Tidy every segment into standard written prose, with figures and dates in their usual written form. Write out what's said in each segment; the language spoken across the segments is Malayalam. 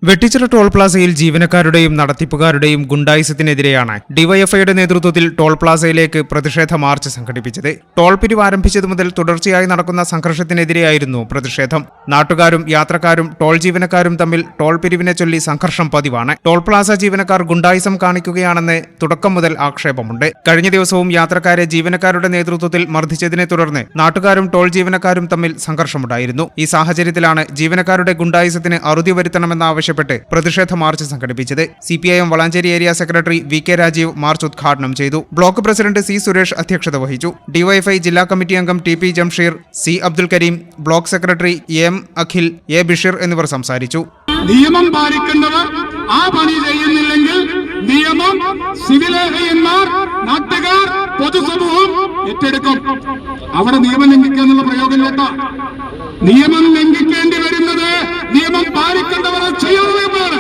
വെട്ടിച്ചിറ ടോൾ പ്ലാസയിൽ ജീവനക്കാരുടെയും നടത്തിപ്പുകാരുടെയും ഗുണ്ടായിസത്തിനെതിരെയാണ് ഡിവൈഎഫ്ഐയുടെ നേതൃത്വത്തിൽ ടോൾ പ്ലാസയിലേക്ക് പ്രതിഷേധ മാർച്ച് സംഘടിപ്പിച്ചത്. ടോൾ പിരിവ് ആരംഭിച്ചതു മുതൽ തുടർച്ചയായി നടക്കുന്ന സംഘർഷത്തിനെതിരെയായിരുന്നു പ്രതിഷേധം. നാട്ടുകാരും യാത്രക്കാരും ടോൾ ജീവനക്കാരും തമ്മിൽ ടോൾ പിരിവിനെ ചൊല്ലി സംഘർഷം പതിവാണ്. ടോൾ പ്ലാസ ജീവനക്കാർ ഗുണ്ടായിസം കാണിക്കുകയാണെന്ന് തുടക്കം മുതൽ ആക്ഷേപമുണ്ട്. കഴിഞ്ഞ ദിവസവും യാത്രക്കാരെ ജീവനക്കാരുടെ നേതൃത്വത്തിൽ മർദ്ദിച്ചതിനെ തുടർന്ന് നാട്ടുകാരും ടോൾ ജീവനക്കാരും തമ്മിൽ സംഘർഷമുണ്ടായിരുന്നു. ഈ സാഹചര്യത്തിലാണ് ജീവനക്കാരുടെ ഗുണ്ടായിസത്തിന് അറുതി വരുത്തണമെന്ന ആവശ്യപ്പെട്ട് പ്രതിഷേധ മാർച്ച് സംഘടിപ്പിച്ചത്. CPIM Valanchery area secretary V K. Rajeev march ഉദ്ഘാടനം ചെയ്തു. Block president C. സുരേഷ് അധ്യക്ഷത വഹിച്ചു. ഡിവൈഎഫ്ഐ ജില്ലാ കമ്മിറ്റി അംഗം T P. Jamsheer, C. Abdul Kareem, block secretary M. Akhil, A. Basheer എന്നിവർ സംസാരിച്ചു. നിയമം പാലിക്കേണ്ടവർ ആ പണി ചെയ്യുന്നില്ലെങ്കിൽ നിയമം സിവിലേറിയന്മാർ, നാട്ടുകാർ, പൊതുസമൂഹം ഏറ്റെടുക്കും. അവിടെ നിയമം ലംഘിക്കാന്നുള്ള പ്രയോഗമില്ല. നിയമം ലംഘിക്കേണ്ടി വരുന്നത് നിയമം പാലിക്കേണ്ടവർ ചെയ്യുന്നതാണ്.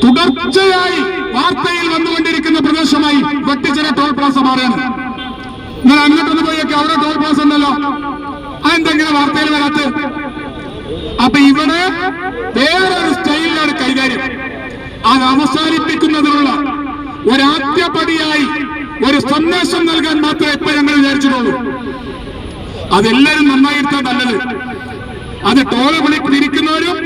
തുടർച്ചയായി വാർത്തയിൽ വന്നുകൊണ്ടിരിക്കുന്ന പ്രദേശമായി വെട്ടിച്ചിറ ടോൾ പ്ലാസ മാറുകയാണ്. നിങ്ങൾ അങ്ങോട്ടൊന്ന് പോയൊക്കെ അവിടെ ടോൾ പ്ലാസ ഉണ്ടല്ലോ, അതെന്തെങ്കിലും വാർത്തയിൽ വരാത്ത. അപ്പൊ ഇവിടെ വേറൊരു സ്റ്റൈലിലാണ് കൈകാര്യം. അത് അവസാനിപ്പിക്കുന്നതിനുള്ള ഒരാദ്യപടിയായി ഒരു സന്ദേശം നൽകാൻ മാത്രമേ ഇപ്പൊ ഞങ്ങൾ വിചാരിച്ചിട്ടുള്ളൂ. അതെല്ലാവരും നന്നായിരുത്താൻ നല്ലത്. അത് ടോള് പിരിക്കുന്നവരും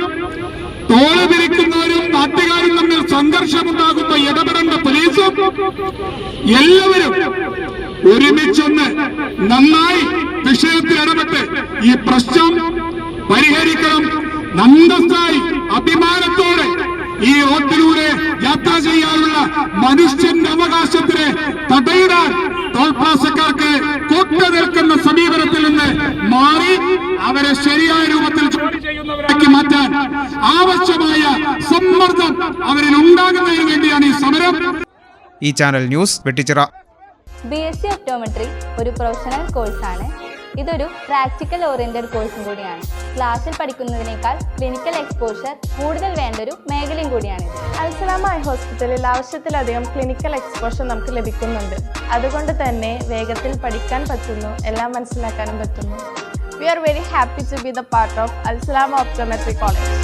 നാട്ടുകാരും തമ്മിൽ സംഘർഷമുണ്ടാകുമ്പോ ഇടപെടേണ്ട പോലീസും എല്ലാവരും ഒരുമിച്ചൊന്ന് നന്നായി വിഷയത്തിൽ ഇടപെട്ട് ഈ പ്രശ്നം പരിഹരിക്കണം. അന്തസ്സായി അഭിമാനത്തോടെ ഈ റോഡിലൂടെ യാത്ര ചെയ്യാനുള്ള മനുഷ്യന്റെ അവകാശത്തിന് തടയിടാൻ ടോൾ പ്ലാസക്കാർക്ക് കൂട്ടുനിൽക്കുന്ന സമീപനത്തിൽ നിന്ന് മാറി അവരെ ശരിയായ രൂപത്തിൽ ജോലി ചെയ്യുന്നവരാക്കി മാറ്റാൻ ആവശ്യമായ സമ്മർദ്ദം അവരിൽ ഉണ്ടാകുന്നതിന് വേണ്ടിയാണ് ഈ സമരം. ഈ channel news Vettichira. BSc optometry ഒരു പ്രൊഫഷണൽ കോഴ്സാണ്. ഇതൊരു പ്രാക്ടിക്കൽ ഓറിയന്റഡ് കോഴ്സും കൂടിയാണ്. ക്ലാസ്സിൽ പഠിക്കുന്നതിനേക്കാൾ ക്ലിനിക്കൽ എക്സ്പോഷർ കൂടുതൽ വേണ്ടൊരു മേഖലയും കൂടിയാണിത്. അൽസലാമ ഐ ഹോസ്പിറ്റലിൽ ആവശ്യത്തിലധികം ക്ലിനിക്കൽ എക്സ്പോഷർ നമുക്ക് ലഭിക്കുന്നുണ്ട്. അതുകൊണ്ട് തന്നെ വേഗത്തിൽ പഠിക്കാൻ പറ്റുന്നു, എല്ലാം മനസ്സിലാക്കാനും പറ്റുന്നു. We are very happy to be the part of Al Salama Optometry College.